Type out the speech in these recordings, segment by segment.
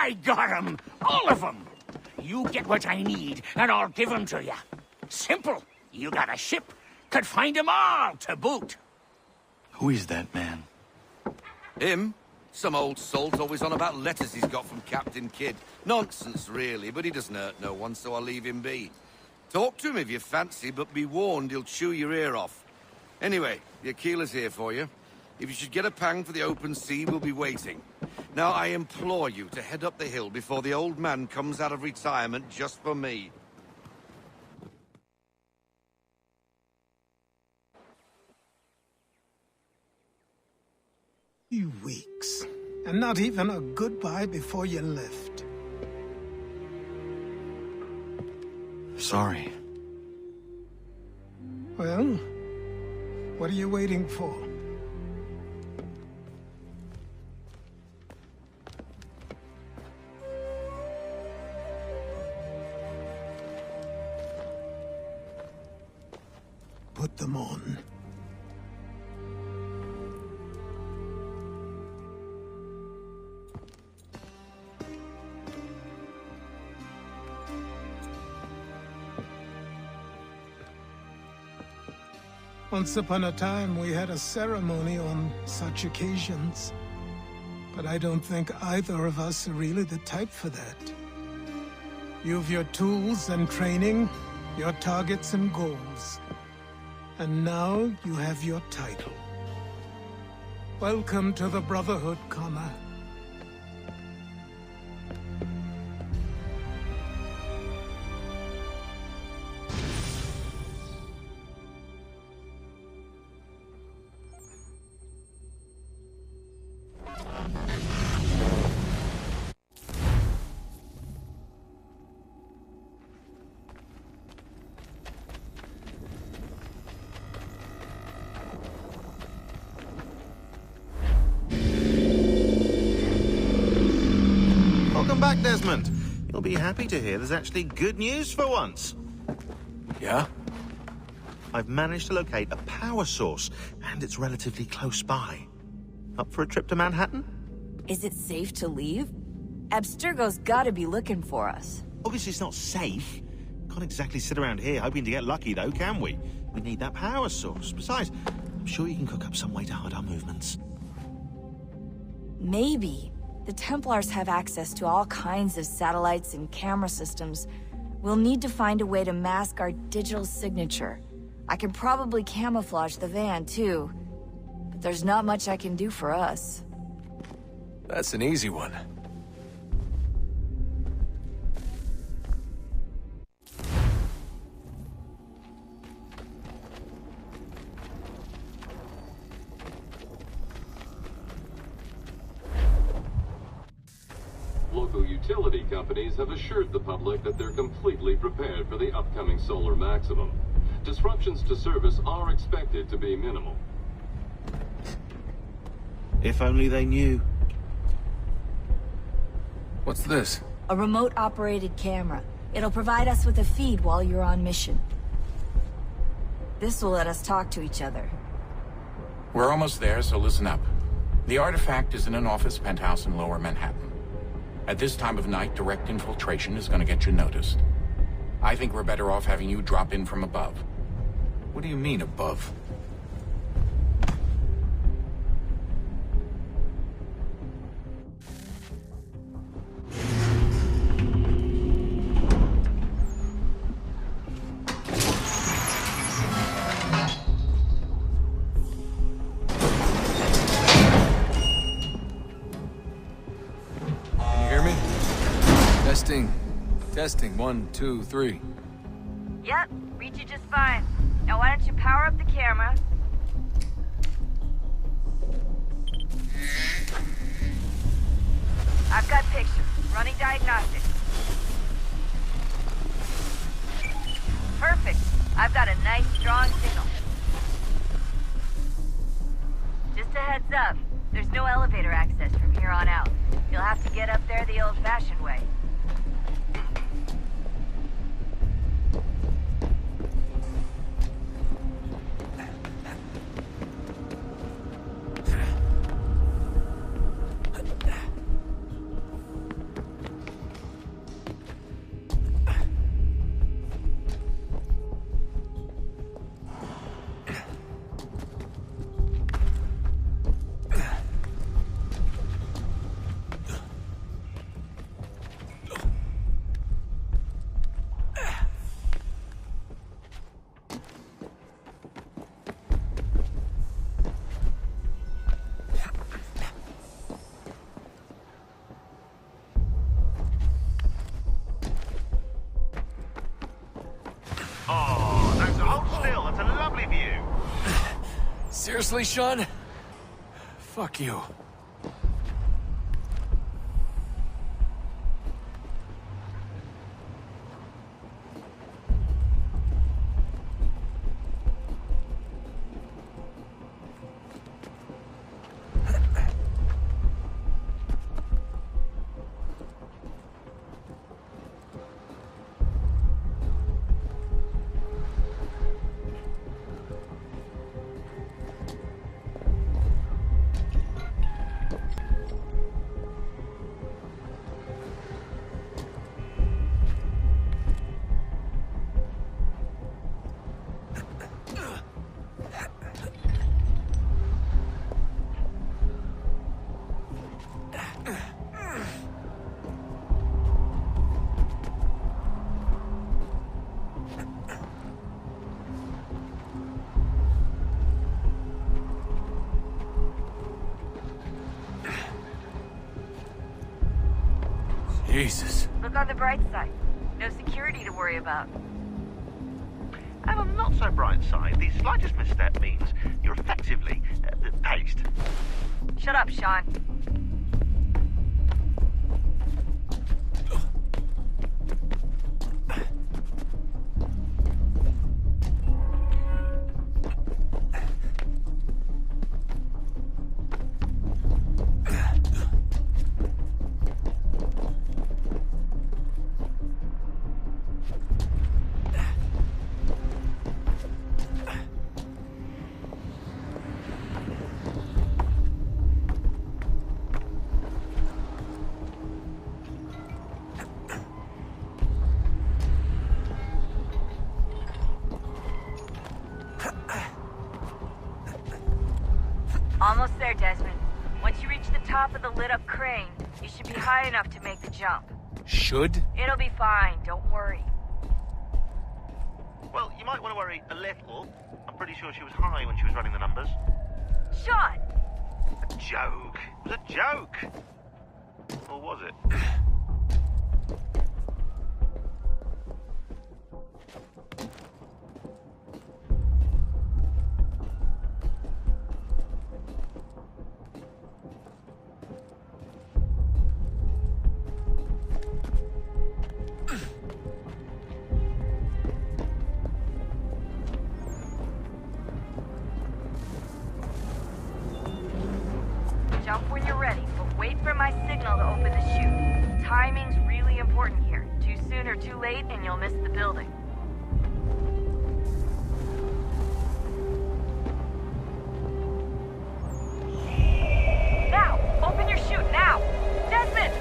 I got 'em! All of 'em! You get what I need, and I'll give 'em to you. Simple. You got a ship. Could find 'em all to boot. Who is that man? Him? Some old salt always on about letters he's got from Captain Kidd. Nonsense, really, but he doesn't hurt no one, so I'll leave him be. Talk to him if you fancy, but be warned he'll chew your ear off. Anyway, the Aquila's here for you. If you should get a pang for the open sea, we'll be waiting. Now, I implore you to head up the hill before the old man comes out of retirement just for me. Few weeks, and not even a goodbye before you left. Sorry. Well, what are you waiting for? Put them on. Once upon a time, we had a ceremony on such occasions. But I don't think either of us are really the type for that. You've your tools and training, your targets and goals. And now you have your title. Welcome to the Brotherhood, Connor. Welcome back, Desmond. You'll be happy to hear there's actually good news for once. Yeah? I've managed to locate a power source, and it's relatively close by. Up for a trip to Manhattan? Is it safe to leave? Abstergo's gotta be looking for us. Obviously it's not safe. Can't exactly sit around here hoping to get lucky, though, can we? We need that power source. Besides, I'm sure you can cook up some way to hide our movements. Maybe. The Templars have access to all kinds of satellites and camera systems. We'll need to find a way to mask our digital signature. I can probably camouflage the van, too. But there's not much I can do for us. That's an easy one. Local utility companies have assured the public that they're completely prepared for the upcoming solar maximum. Disruptions to service are expected to be minimal. If only they knew. What's this? A remote-operated camera. It'll provide us with a feed while you're on mission. This will let us talk to each other. We're almost there, so listen up. The artifact is in an office penthouse in Lower Manhattan. At this time of night, direct infiltration is going to get you noticed. I think we're better off having you drop in from above. What do you mean, above? Testing, 1, 2, 3. Yep, read you just fine. Now why don't you power up the camera? I've got pictures. Running diagnostics. Perfect. I've got a nice, strong signal. Just a heads up, there's no elevator access from here on out. You'll have to get up there the old-fashioned way. Seriously, Sean? Fuck you. Jesus. Look on the bright side. No security to worry about. And on the not so bright side, the slightest misstep means you're effectively paced. Shut up, Sean. Almost there, Desmond. Once you reach the top of the lit-up crane, you should be high enough to make the jump. Should? It'll be fine, don't worry. Well, you might want to worry a little. I'm pretty sure she was high when she was running the numbers. Sean! A joke. It was a joke. Or was it? Jump when you're ready, but wait for my signal to open the chute. Timing's really important here. Too soon or too late, and you'll miss the building. Now! Open your chute, now! Desmond!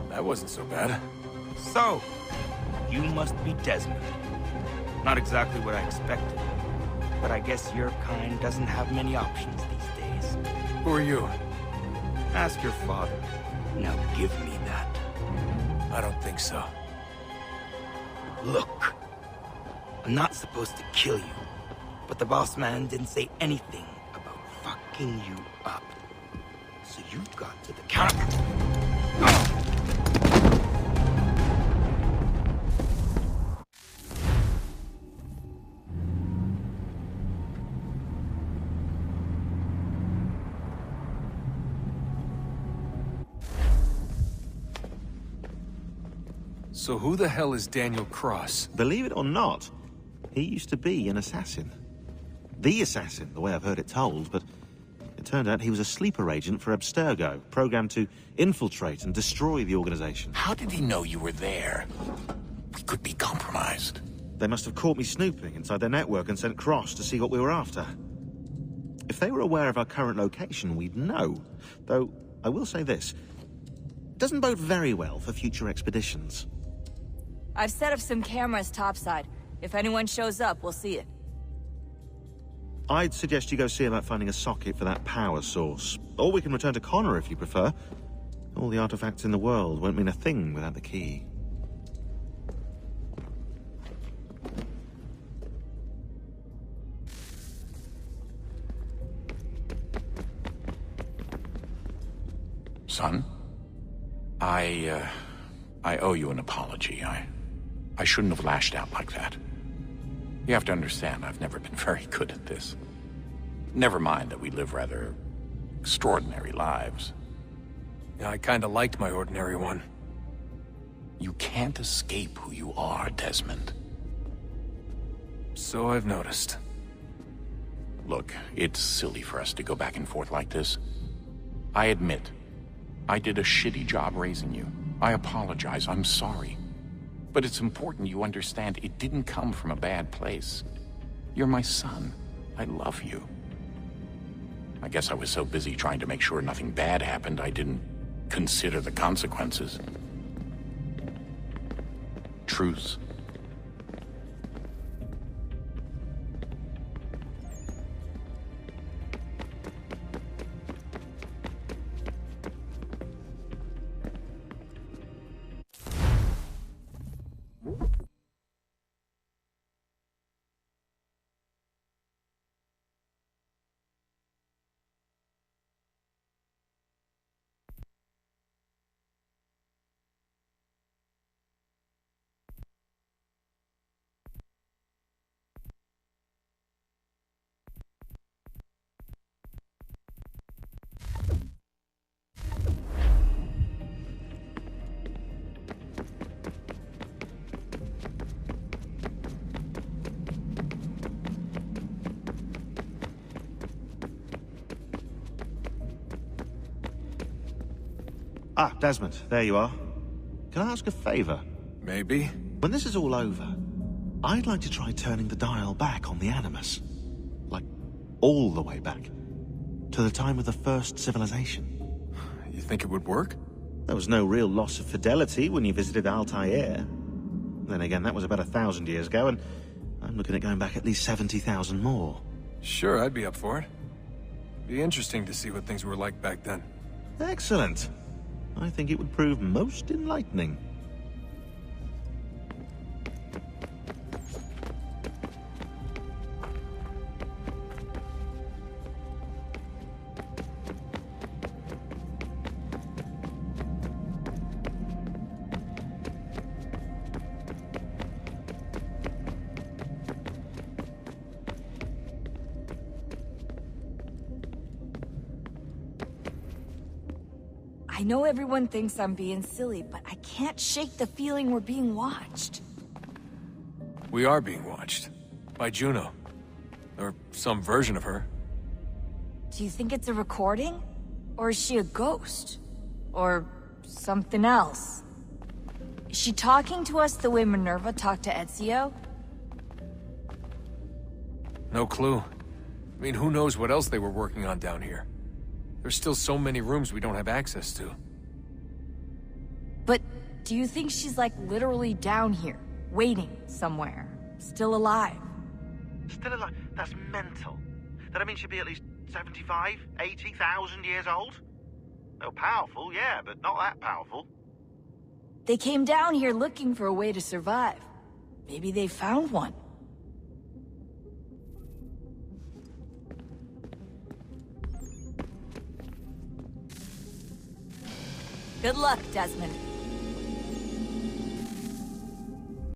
That wasn't so bad. So, you must be Desmond. Not exactly what I expected. But I guess your kind doesn't have many options these days. Who are you? Ask your father. Now give me that. I don't think so. Look. I'm not supposed to kill you. But the boss man didn't say anything about fucking you up. So you got to the counter. So who the hell is Daniel Cross? Believe it or not, he used to be an assassin. The assassin, the way I've heard it told, but It turned out he was a sleeper agent for Abstergo, programmed to infiltrate and destroy the organization. How did he know you were there? We could be compromised. They must have caught me snooping inside their network and sent Cross to see what we were after. If they were aware of our current location, we'd know. Though, I will say this. It doesn't bode very well for future expeditions. I've set up some cameras topside. If anyone shows up, we'll see it. I'd suggest you go see about finding a socket for that power source. Or we can return to Connor if you prefer. All the artifacts in the world won't mean a thing without the key. Son, I owe you an apology. I shouldn't have lashed out like that. You have to understand, I've never been very good at this. Never mind that we live rather extraordinary lives. Yeah, I kinda liked my ordinary one. You can't escape who you are, Desmond. So I've noticed. Look, it's silly for us to go back and forth like this. I admit, I did a shitty job raising you. I apologize, I'm sorry. But it's important you understand it didn't come from a bad place. You're my son. I love you. I guess I was so busy trying to make sure nothing bad happened, I didn't consider the consequences. Truce. Ah, Desmond, there you are. Can I ask a favor? Maybe. When this is all over, I'd like to try turning the dial back on the Animus. Like, all the way back. To the time of the first civilization. You think it would work? There was no real loss of fidelity when you visited Altair. Then again, that was about 1,000 years ago, and I'm looking at going back at least 70,000 more. Sure, I'd be up for it. Be interesting to see what things were like back then. Excellent. I think it would prove most enlightening. I know everyone thinks I'm being silly, but I can't shake the feeling we're being watched. We are being watched. By Juno. Or some version of her. Do you think it's a recording? Or is she a ghost? Or something else? Is she talking to us the way Minerva talked to Ezio? No clue. I mean, who knows what else they were working on down here? There's still so many rooms we don't have access to. But do you think she's like literally down here, waiting somewhere, still alive? Still alive? That's mental. That means she'd be at least 75, 80,000 years old? They're powerful, yeah, but not that powerful. They came down here looking for a way to survive. Maybe they found one. Good luck, Desmond.